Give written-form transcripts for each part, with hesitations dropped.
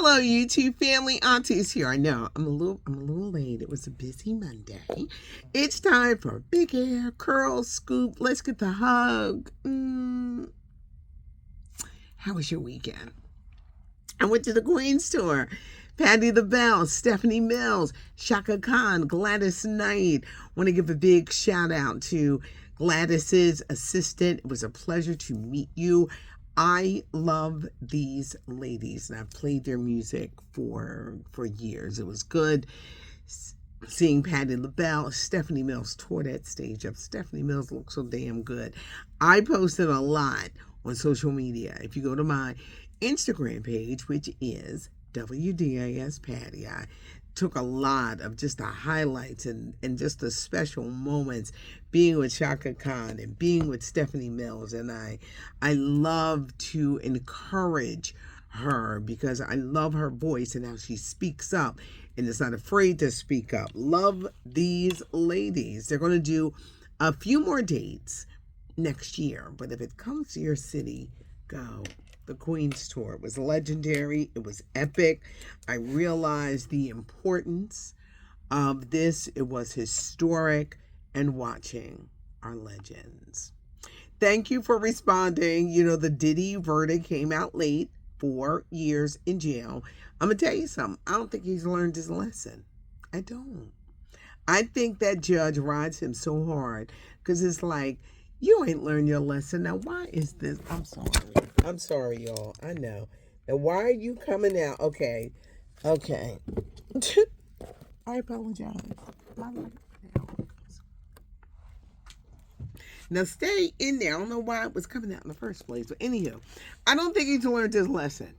Hello, YouTube family. Auntie's here. I know I'm a little late. It was a busy Monday. It's time for big hair, curl, scoop. Let's get the hug. How was your weekend? I went to the Queen store. Patti LaBelle, Stephanie Mills, Shaka Khan, Gladys Knight. Want to give a big shout out to Gladys's assistant. It was a pleasure to meet you. I love these ladies, and I've played their music for years. It was good seeing Patti LaBelle. Stephanie Mills tore that stage up. Stephanie Mills looks so damn good. I posted a lot on social media. If you go to my Instagram page, which is WDAS Patty, I took a lot of just the highlights and just the special moments being with Shaka Khan and being with Stephanie Mills. And I love to encourage her because I love her voice and how she speaks up and is not afraid to speak up. Love these ladies. They're going to do a few more dates next year, but if it comes to your city, go. The Queen's Tour. It was legendary. It was epic. I realized the importance of this. It was historic, and watching our legends. Thank you for responding. You know, the Diddy verdict came out late, 4 years in jail. I'm going to tell you something. I don't think he's learned his lesson. I don't. I think that judge rides him so hard because it's like, you ain't learned your lesson. Now, why is this? I'm sorry, y'all. I know. Now, why are you coming out? Okay. I apologize. Now, stay in there. I don't know why it was coming out in the first place. But anywho, I don't think he's learned his lesson.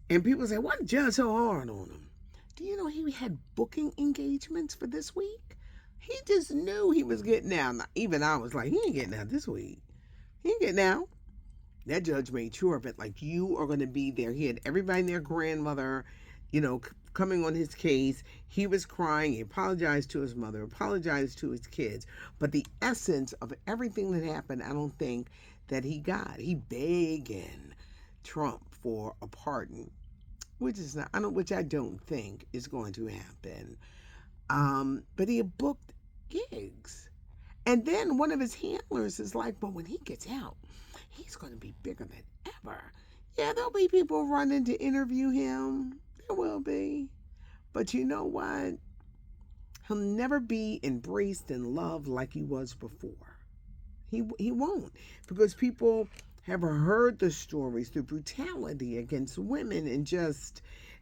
And people say, why the judge so hard on him? Do you know he had booking engagements for this week? He just knew he was getting out. Even I was like, he ain't getting out this week. He ain't getting out. That judge made sure of it. Like, you are going to be there. He had everybody and their grandmother, coming on his case. He was crying. He apologized to his mother, apologized to his kids. But the essence of everything that happened, I don't think that he got. He begging Trump for a pardon, which I don't think is going to happen. But he had booked gigs. And then one of his handlers is like, but when he gets out, he's going to be bigger than ever. Yeah, there'll be people running to interview him. There will be. But you know what? He'll never be embraced and loved like he was before. He won't. Because people have heard the stories, the brutality against women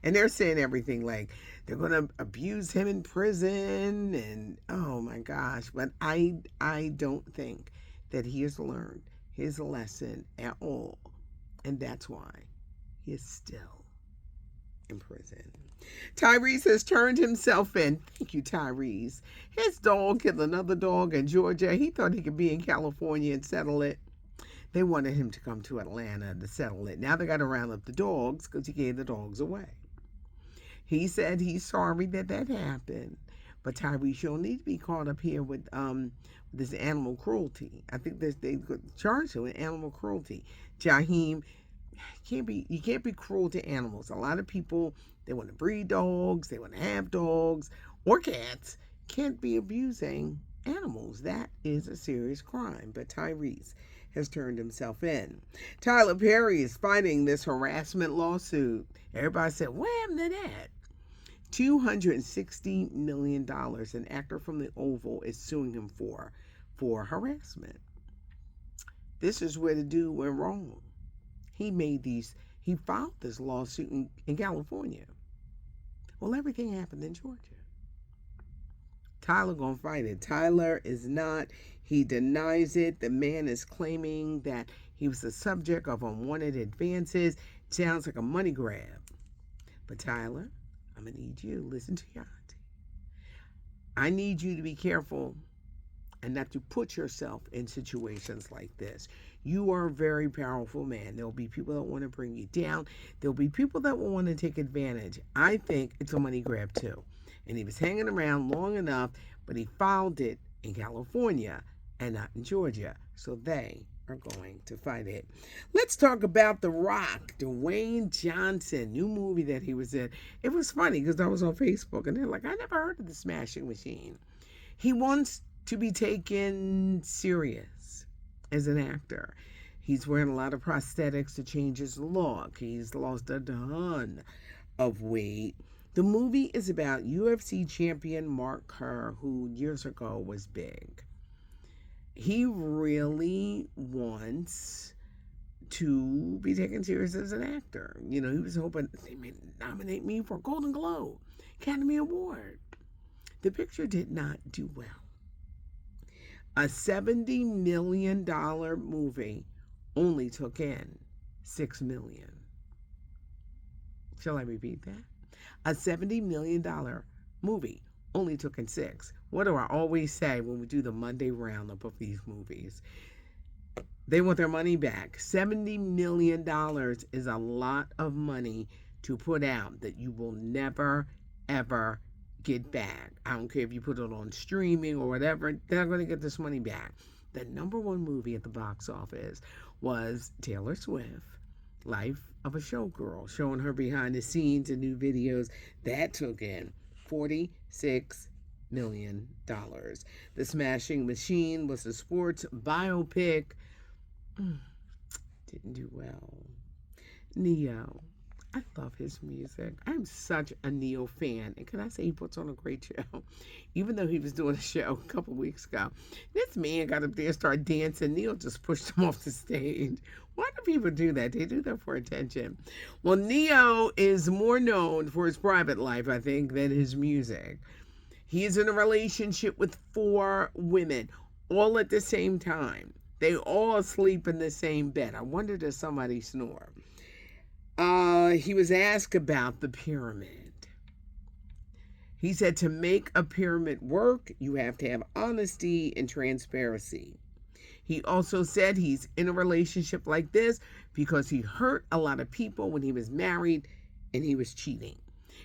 and they're saying everything like they're going to abuse him in prison and oh my gosh. But I don't think that he has learned his lesson at all. And that's why he is still in prison. Tyrese has turned himself in. Thank you, Tyrese. His dog killed another dog in Georgia. He thought he could be in California and settle it. They wanted him to come to Atlanta to settle it. Now they got to round up the dogs because he gave the dogs away. He said he's sorry that happened. But Tyrese, you'll need to be caught up here with this animal cruelty. I think they charged him with animal cruelty. Jaheim, you can't be cruel to animals. A lot of people, they want to breed dogs, they want to have dogs or cats. Can't be abusing animals. That is a serious crime. But Tyrese has turned himself in. Tyler Perry is fighting this harassment lawsuit. Everybody said, what happened to that? $260 million. An actor from the Oval is suing him for harassment. This is where the dude went wrong. He filed this lawsuit in California. Well, everything happened in Georgia. Tyler gonna fight it. Tyler is not. He denies it. The man is claiming that he was the subject of unwanted advances. It sounds like a money grab. But Tyler, I'm going to need you to listen to your auntie. I need you to be careful and not to put yourself in situations like this. You are a very powerful man. There'll be people that want to bring you down. There'll be people that will want to take advantage. I think it's a money grab too. And he was hanging around long enough, but he filed it in California and not in Georgia. So they are going to fight it. Let's talk about The Rock, Dwayne Johnson, new movie that he was in. It was funny because I was on Facebook and they're like, I never heard of the Smashing Machine. He wants to be taken serious as an actor. He's wearing a lot of prosthetics to change his look. He's lost a ton of weight. The movie is about UFC champion Mark Kerr, who years ago was big. He really wants to be taken serious as an actor. You know, he was hoping they may nominate me for a Golden Globe, Academy Award. The picture did not do well. A $70 million movie only took in $6 million. Shall I repeat that? A $70 million movie only took in 6. What do I always say when we do the Monday roundup of these movies? They want their money back. $70 million is a lot of money to put out that you will never, ever get back. I don't care if you put it on streaming or whatever, they're not going to get this money back. The number one movie at the box office was Taylor Swift, Life of a Showgirl, showing her behind the scenes and new videos. That took in $46 million. The Smashing Machine was a sports biopic. Didn't do well. Neo. I love his music. I'm such a Neo fan. And can I say he puts on a great show? Even though he was doing a show a couple weeks ago. This man got up there and started dancing. Neo just pushed him off the stage. Why do people do that? They do that for attention. Well, Neo is more known for his private life, I think, than his music. He is in a relationship with 4 women, all at the same time. They all sleep in the same bed. I wonder, does somebody snore? He was asked about the pyramid. He said to make a pyramid work, you have to have honesty and transparency. He also said he's in a relationship like this because he hurt a lot of people when he was married and he was cheating.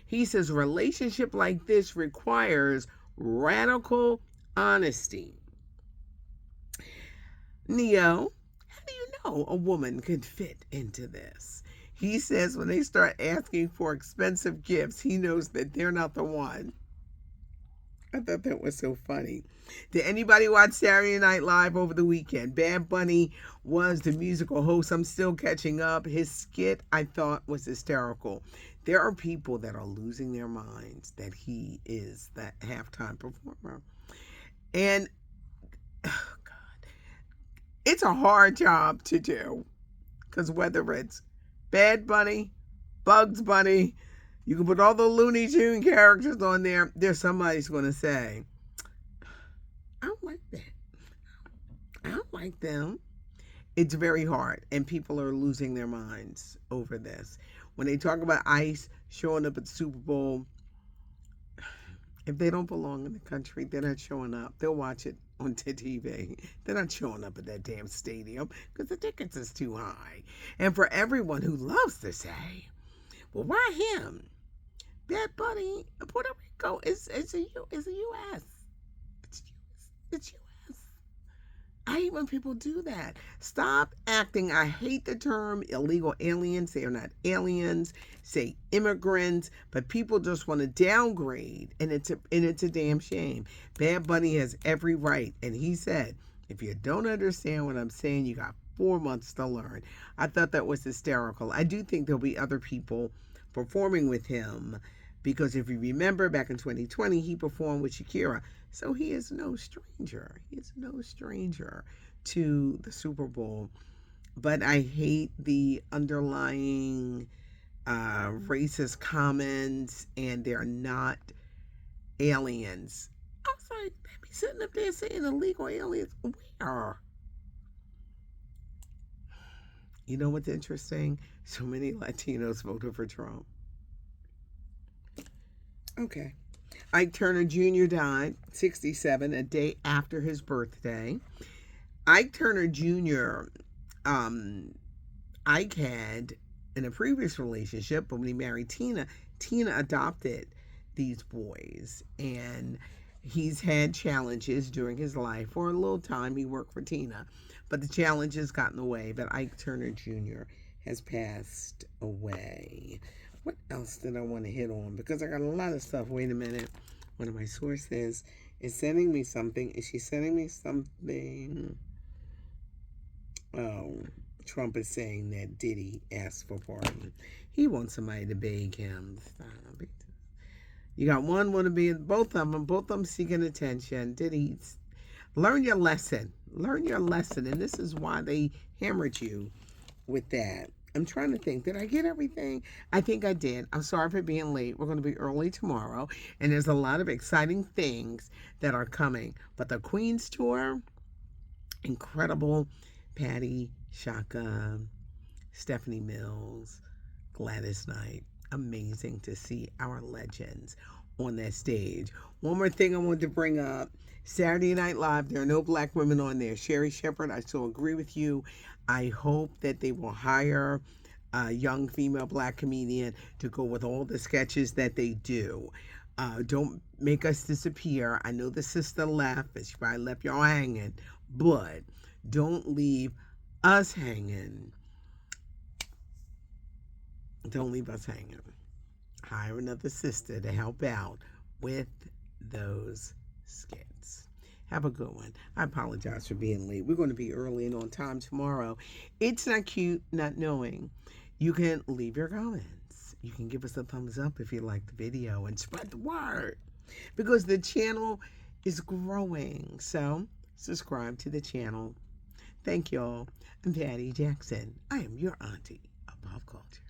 He says a relationship like this requires radical honesty. Neo, how do you know a woman could fit into this? He says when they start asking for expensive gifts, he knows that they're not the one. I thought that was so funny. Did anybody watch Saturday Night Live over the weekend? Bad Bunny was the musical host. I'm still catching up. His skit, I thought, was hysterical. There are people that are losing their minds that he is that halftime performer. And, oh God, it's a hard job to do. Because whether it's Bad Bunny, Bugs Bunny, you can put all the Looney Tune characters on there. There's somebody's going to say, I don't like that. I don't like them. It's very hard, and people are losing their minds over this. When they talk about ICE showing up at the Super Bowl, if they don't belong in the country, they're not showing up. They'll watch it on TV. They're not showing up at that damn stadium because the tickets is too high. And for everyone who loves to say, well, why him? Bad Bunny, Puerto Rico is a U.S. It's U.S. I hate when people do that. Stop acting. I hate the term illegal aliens. They are not aliens. Say immigrants, but people just want to downgrade, and it's a damn shame. Bad Bunny has every right, and he said, if you don't understand what I'm saying, you got 4 months to learn. I thought that was hysterical. I do think there'll be other people performing with him, because if you remember back in 2020, he performed with Shakira. So he is no stranger. He is no stranger to the Super Bowl. But I hate the underlying racist comments, and they're not aliens. I was like, they be sitting up there saying illegal aliens. Where? You know what's interesting? So many Latinos voted for Trump. Okay. Ike Turner Jr. died, 67, a day after his birthday. Ike Turner Jr., Ike had, in a previous relationship, but when he married Tina, Tina adopted these boys. And he's had challenges during his life. For a little time, he worked for Tina. but the challenge has gotten away. But Ike Turner Jr. has passed away. What else did I want to hit on? Because I got a lot of stuff. Wait a minute. One of my sources is sending me something. Is she sending me something? Oh, Trump is saying that Diddy asked for pardon. He wants somebody to beg him. Stop. You got one want to be both of them seeking attention. Diddy, learn your lesson. Learn your lesson, and this is why they hammered you with that. I'm trying to think. Did I get everything? I think I did. I'm sorry for being late. We're going to be early tomorrow, and there's a lot of exciting things that are coming. But the Queen's Tour, incredible. Patty, Shaka, Stephanie Mills, Gladys Knight. Amazing to see our legends on that stage. One more thing I wanted to bring up. Saturday Night Live, there are no black women on there. Sherry Shepherd, I so agree with you. I hope that they will hire a young female black comedian to go with all the sketches that they do. Don't make us disappear. I know the sister left, and she probably left y'all hanging, but don't leave us hanging. Don't leave us hanging. Hire another sister to help out with those skits. Have a good one. I apologize for being late. We're going to be early and on time tomorrow. It's not cute not knowing. You can leave your comments. You can give us a thumbs up if you like the video and spread the word, because the channel is growing. So subscribe to the channel. Thank y'all. I'm Patty Jackson. I am your auntie of pop culture.